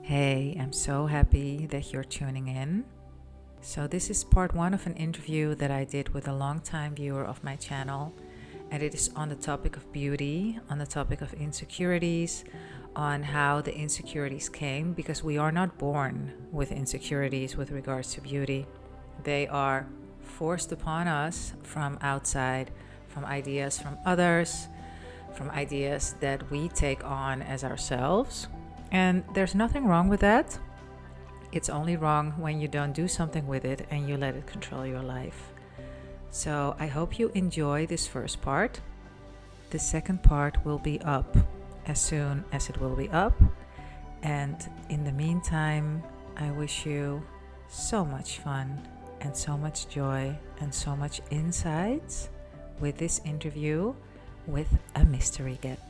Hey, I'm so happy that you're tuning in. So, this is part one of an interview that I did with a longtime viewer of my channel, and it is on the topic of beauty, on the topic of insecurities, on how the insecurities came, because we are not born with insecurities with regards to beauty. They are forced upon us from outside, from ideas from others, from ideas that we take on as ourselves. And there's nothing wrong with that. It's only wrong when you don't do something with it and you let it control your life. So I hope you enjoy this first part. The second part will be up as soon as it will be up. And in the meantime, I wish you so much fun and so much joy and so much insights with this interview with a mystery guest.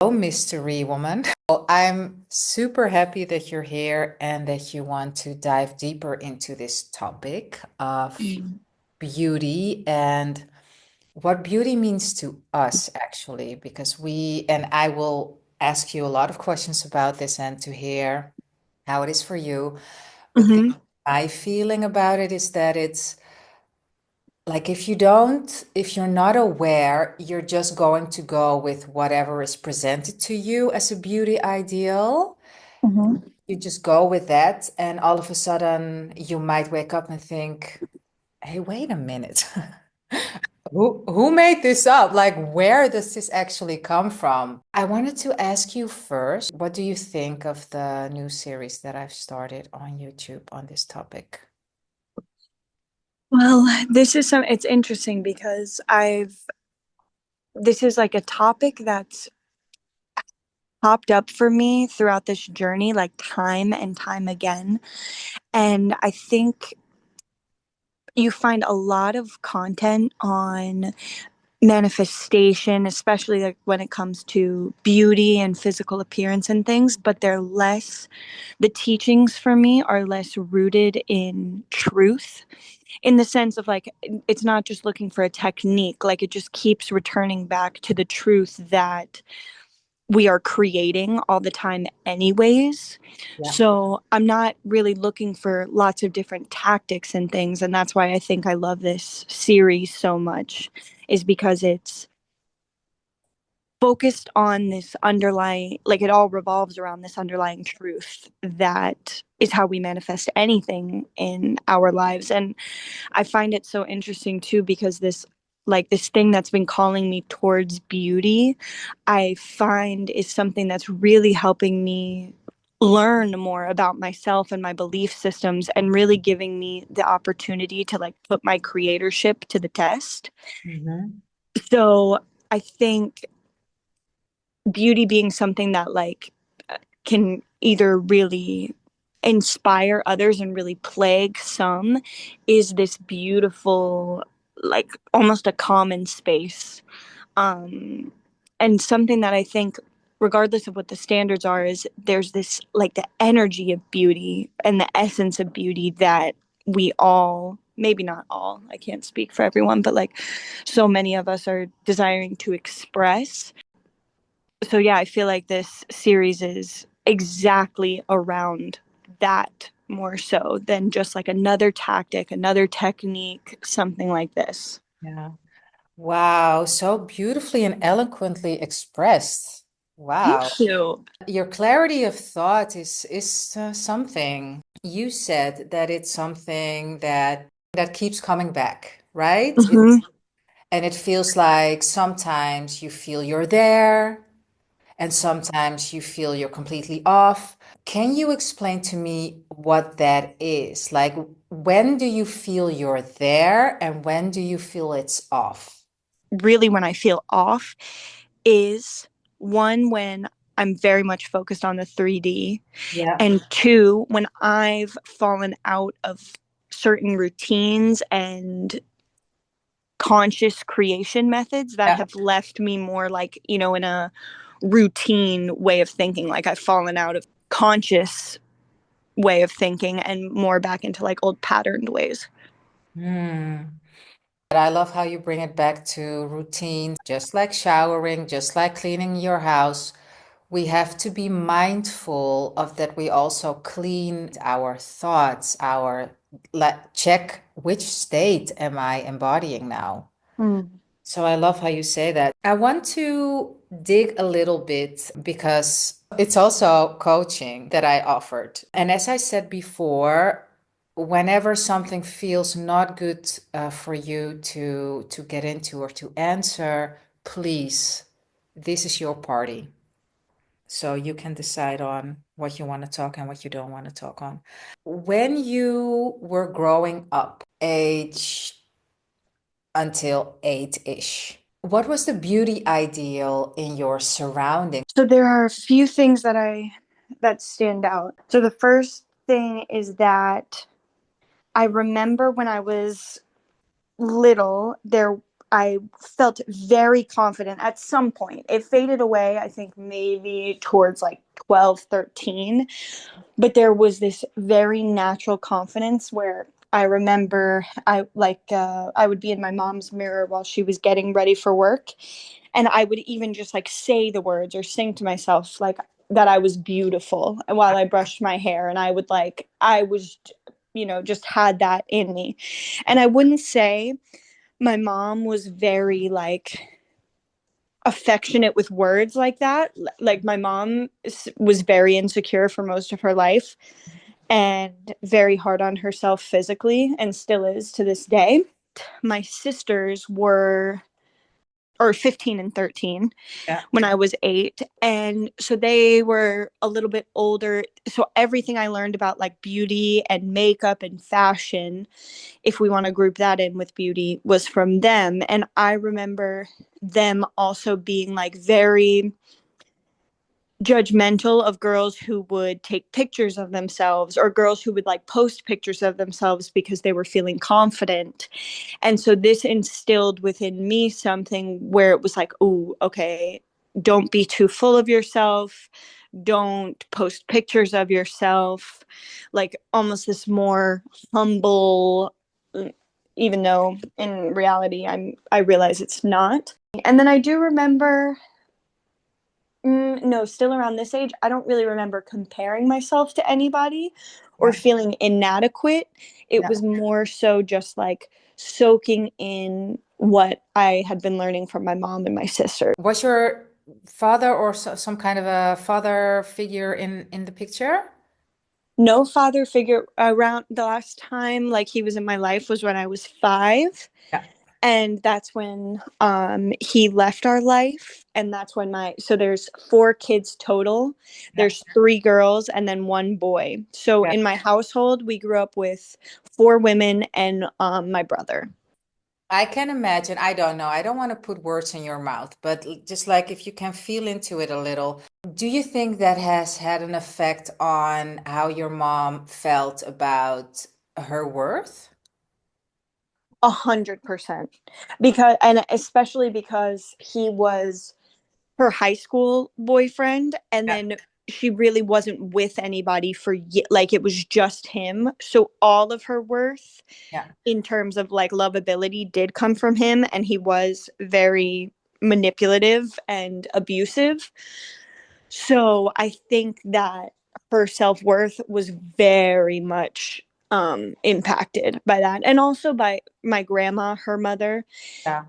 Oh, mystery woman. Well, I'm super happy that you're here and that you want to dive deeper into this topic of beauty and what beauty means to us, actually, because and I will ask you a lot of questions about this and to hear how it is for you. But my feeling about it is that it's like if you're not aware, you're just going to go with whatever is presented to you as a beauty ideal. Mm-hmm. You just go with that, and all of a sudden you might wake up and think, hey, wait a minute. Who made this up? Like, where does this actually come from? I wanted to ask you first, what do you think of the new series that I've started on YouTube on this topic? Well, it's interesting because this is like a topic that's popped up for me throughout this journey, like time and time again. And I think you find a lot of content on manifestation, especially like when it comes to beauty and physical appearance and things, but the teachings for me are less rooted in truth in the sense of like it's not just looking for a technique, like it just keeps returning back to the truth that we are creating all the time anyways. Yeah. So I'm not really looking for lots of different tactics and things, and that's why I think I love this series so much, is because it's focused on this underlying, like it all revolves around this underlying truth that is how we manifest anything in our lives. And I find it so interesting too because this thing that's been calling me towards beauty, I find is something that's really helping me learn more about myself and my belief systems and really giving me the opportunity to like put my creatorship to the test. Mhm. So I think beauty being something that like can either really inspire others and really plague some is this beautiful, like almost a common space, um and something that I think regardless of what the standards are is there's this like the energy of beauty and the essence of beauty that we all, maybe not all, I can't speak for everyone, but like so many of us are desiring to express. So yeah, I feel like this series is exactly around that more so than just like another tactic, another technique, something like this. Yeah. Wow, so beautifully and eloquently expressed. Wow. Thank you. Your clarity of thought is something. You said that it's something that keeps coming back, right? Hmm. And it feels like sometimes you feel you're there, and sometimes you feel you're completely off. Can you explain to me what that is? Like, when do you feel you're there, and when do you feel it's off? Really, when I feel off is one, when I'm very much focused on the 3D, Yeah. and two, when I've fallen out of certain routines and conscious creation methods that Yeah. have left me more like, in a routine way of thinking. Like I've fallen out of conscious way of thinking and more back into like old patterned ways. Hmm. But I love how you bring it back to routine, just like showering, just like cleaning your house. We have to be mindful of that. We also clean our thoughts, check which state am I embodying now. Mm. So I love how you say that. I want to dig a little bit because it's also coaching that I offered. And as I said before, whenever something feels not good for you to get into or to answer, please, this is your party. So you can decide on what you want to talk and what you don't want to talk on. When you were growing up, age until 8-ish. What was the beauty ideal in your surroundings? So there are a few things that stand out. So the first thing is that I remember when I was little, there I felt very confident at some point. It faded away, I think maybe towards like 12, 13. But there was this very natural confidence where I remember I would be in my mom's mirror while she was getting ready for work, and I would even just like say the words or sing to myself like that I was beautiful while I brushed my hair, and I was just had that in me. And I wouldn't say my mom was very like affectionate with words like that. Like my mom was very insecure for most of her life and very hard on herself physically and still is to this day. My sisters were or 15 and 13 Yeah. when I was 8. And so they were a little bit older. So everything I learned about like beauty and makeup and fashion, if we want to group that in with beauty, was from them. And I remember them also being like very judgmental of girls who would take pictures of themselves or girls who would like post pictures of themselves because they were feeling confident. And so this instilled within me something where it was like, oh, okay, don't be too full of yourself. Don't post pictures of yourself. Like almost this more humble, even though in reality I realize it's not. And then I do remember no, still around this age, I don't really remember comparing myself to anybody or Yeah. feeling inadequate. It Yeah. was more so just like soaking in what I had been learning from my mom and my sister. Was your father or some kind of a father figure in the picture? No father figure around. The last time like he was in my life was when I was 5. Yeah. And that's when he left our life, and that's when my so there's 4 kids total. Yeah. There's 3 girls and then 1 boy. So Yeah. in my household we grew up with 4 women and my brother. I can imagine. I don't know. I don't want to put words in your mouth, but just like if you can feel into it a little, do you think that has had an effect on how your mom felt about her worth? 100%. Because and especially because he was her high school boyfriend, and Yeah. then she really wasn't with anybody for like it was just him, so all of her worth Yeah. in terms of like lovability did come from him, and he was very manipulative and abusive. So I think that her self-worth was very much impacted by that, and also by my grandma, her mother, Yeah.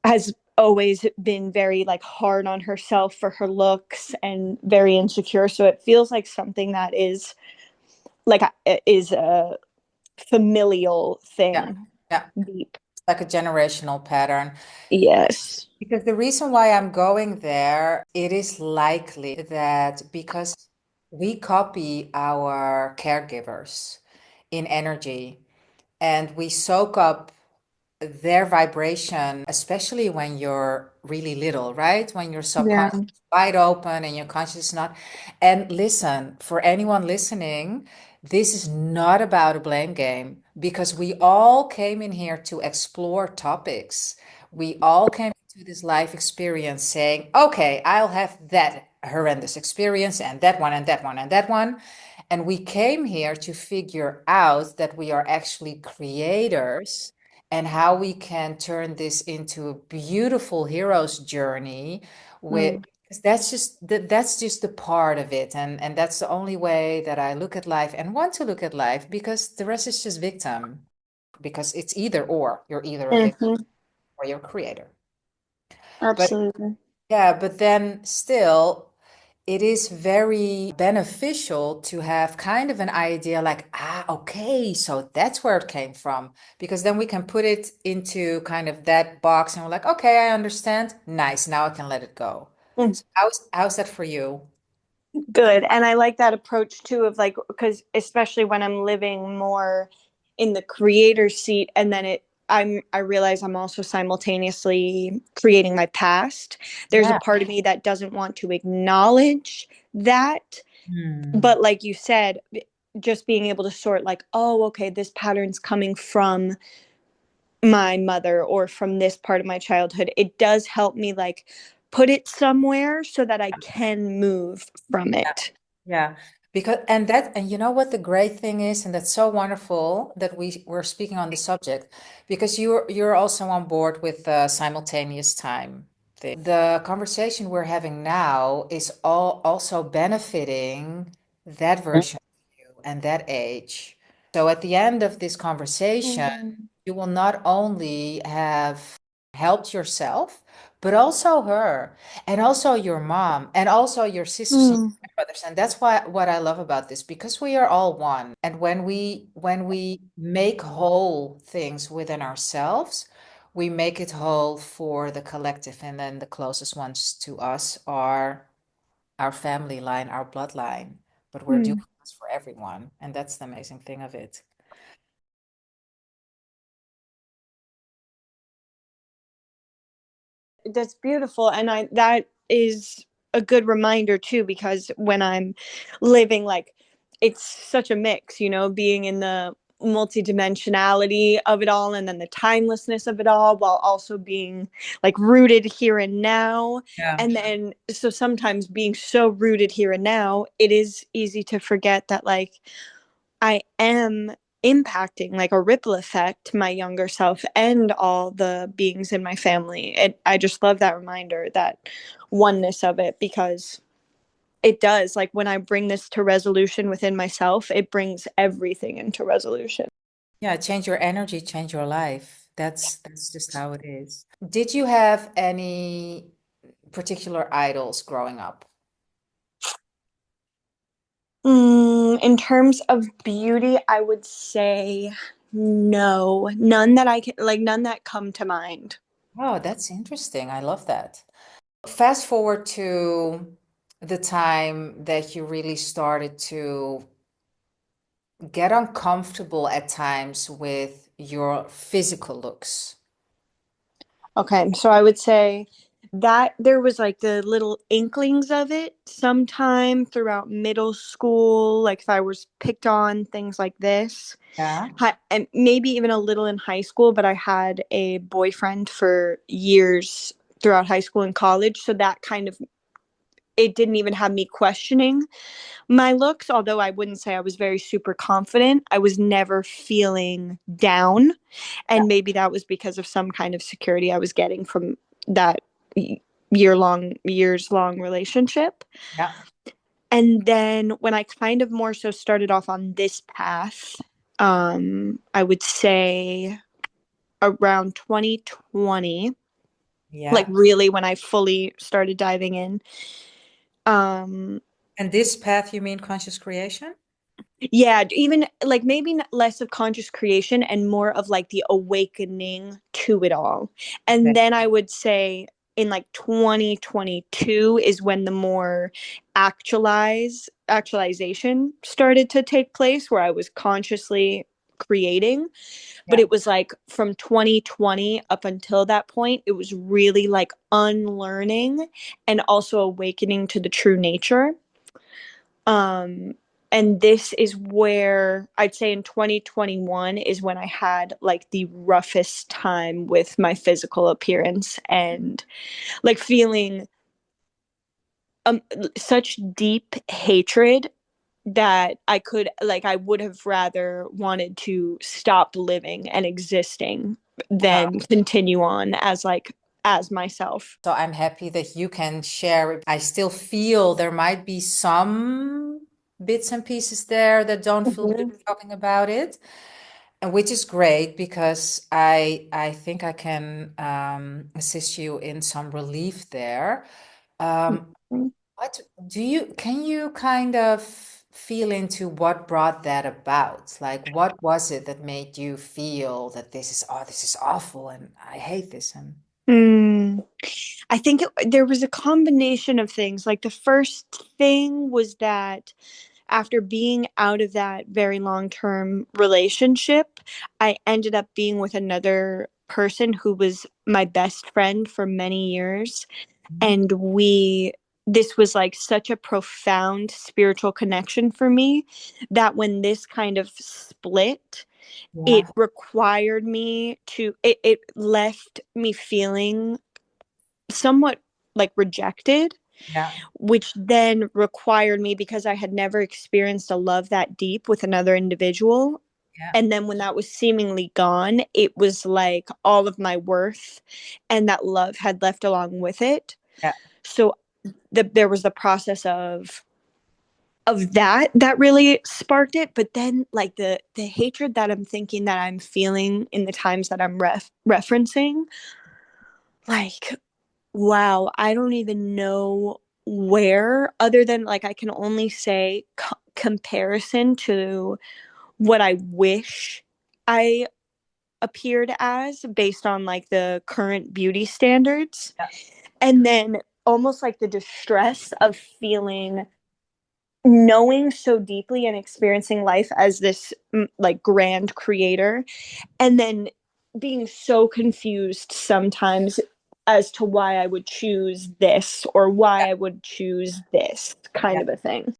has always been very like hard on herself for her looks and very insecure, so it feels like something that like is a familial Yeah. thing Yeah. deep. Like a generational pattern. Yes. Because the reason why I'm going there, it is likely that because we copy our caregivers in energy and we soak up their vibration, especially when you're really little, right? When your Yeah. subconscious is wide open and your conscious is not. And listen, for anyone listening, this is not about a blame game because we all came in here to explore topics. We all came into this life experience saying, okay, I'll have that horrendous experience and that one and that one and that one. And we came here to figure out that we are actually creators and how we can turn this into a beautiful hero's journey with, Mm. 'cause that's just the part of it, and that's the only way that I look at life and want to look at life, because the rest is just victim, because it's either or, you're either a victim Hmm. or you're a creator. But Absolutely. yeah, but then still, it is very beneficial to have kind of an idea like, okay, so that's where it came from. Because then we can put it into kind of that box and we're like, okay, I understand. Nice. Now I can let it go. Mm. So how's that for you? Good. And I like that approach too of like, because especially when I'm living more in the creator seat, and then I realize I'm also simultaneously creating my past. There's a Yeah. part of me that doesn't want to acknowledge that. Hmm. But like you said, just being able to sort like, oh, okay, this pattern's coming from my mother or from this part of my childhood, it does help me like put it somewhere so that I can move from it. Yeah, because and you know what the great thing is, and that's so wonderful that we're speaking on the subject, because you're also on board with the simultaneous time thing. The conversation we're having now is all also benefiting that version of you and that age. So at the end of this conversation, Mm. you will not only have helped yourself, but also her, and also your mom, and also your sisters and Mm. brothers. And that's why what I love about this, because we are all one. And when we make whole things within ourselves, we make it whole for the collective. And then the closest ones to us are our family line, our bloodline. But we're doing Mm. this for everyone. And that's the amazing thing of it. That's beautiful. And I that is a good reminder too, because when I'm living like it's such a mix, being in the multidimensionality of it all and then the timelessness of it all while also being like rooted here and now. Yeah. And then so sometimes being so rooted here and now, it is easy to forget that like I am impacting like a ripple effect my younger self and all the beings in my family. I just love that reminder, that oneness of it, because it does, like when I bring this to resolution within myself, it brings everything into resolution. Yeah, change your energy, change your life. That's just how it is. Did you have any particular idols growing up? In terms of beauty, I would say no, none that I can like, none that come to mind. Oh, that's interesting. I love that. Fast forward to the time that you really started to get uncomfortable at times with your physical looks. Okay, so I would say that there was like the little inklings of it sometime throughout middle school, like if I was picked on, things like this. Yeah. And maybe even a little in high school, but I had a boyfriend for years throughout high school and college, so that kind of, it didn't even have me questioning my looks, although I wouldn't say I was very super confident. I was never feeling down. Yeah. And maybe that was because of some kind of security I was getting from that years long relationship. Yeah. And then when I kind of more so started off on this path, I would say around 2020, like Yeah. really when I fully started diving in. Um, And this path, you mean conscious creation? Yeah, even like maybe less of conscious creation and more of like the awakening to it all. Okay. And then I would say in like 2022 is when the more actualization started to take place, where I was consciously creating. But Yeah. it was like from 2020 up until that point, it was really like unlearning and also awakening to the true nature. Um, and this is where I'd say in 2021 is when I had like the roughest time with my physical appearance, and like feeling such deep hatred that I would have rather wanted to stop living and existing then continue on as like as myself. So I'm happy that you can share it. I still feel there might be some bits and pieces there that don't feel good Mhm. talking about it, and which is great because I think I can assist you in some relief there. Um, what do you can you kind of feel into what brought that about? Like what was it that made you feel that this is awful and I hate this and Mm. I think there was a combination of things. Like the first thing was that after being out of that very long term relationship, I ended up being with another person who was my best friend for many years. And this was like such a profound spiritual connection for me that when this kind of split, yeah, it required me to, it left me feeling somewhat like rejected, yeah, which then required me, because I had never experienced a love that deep with another individual. yeah, And then when that was seemingly gone, it was like all of my worth and that love had left along with it. yeah, So there was the process of that really sparked it. But then like the hatred that I'm thinking that I'm feeling in the times that I'm referencing, like, wow, I don't even know where, other than like I can only say comparison to what I wish I appeared as based on like the current beauty standards. yeah, And then almost like the distress of feeling, knowing so deeply and experiencing life as this like grand creator, and then being so confused sometimes as to why I would choose this or why I would choose this yeah. kind of a thing.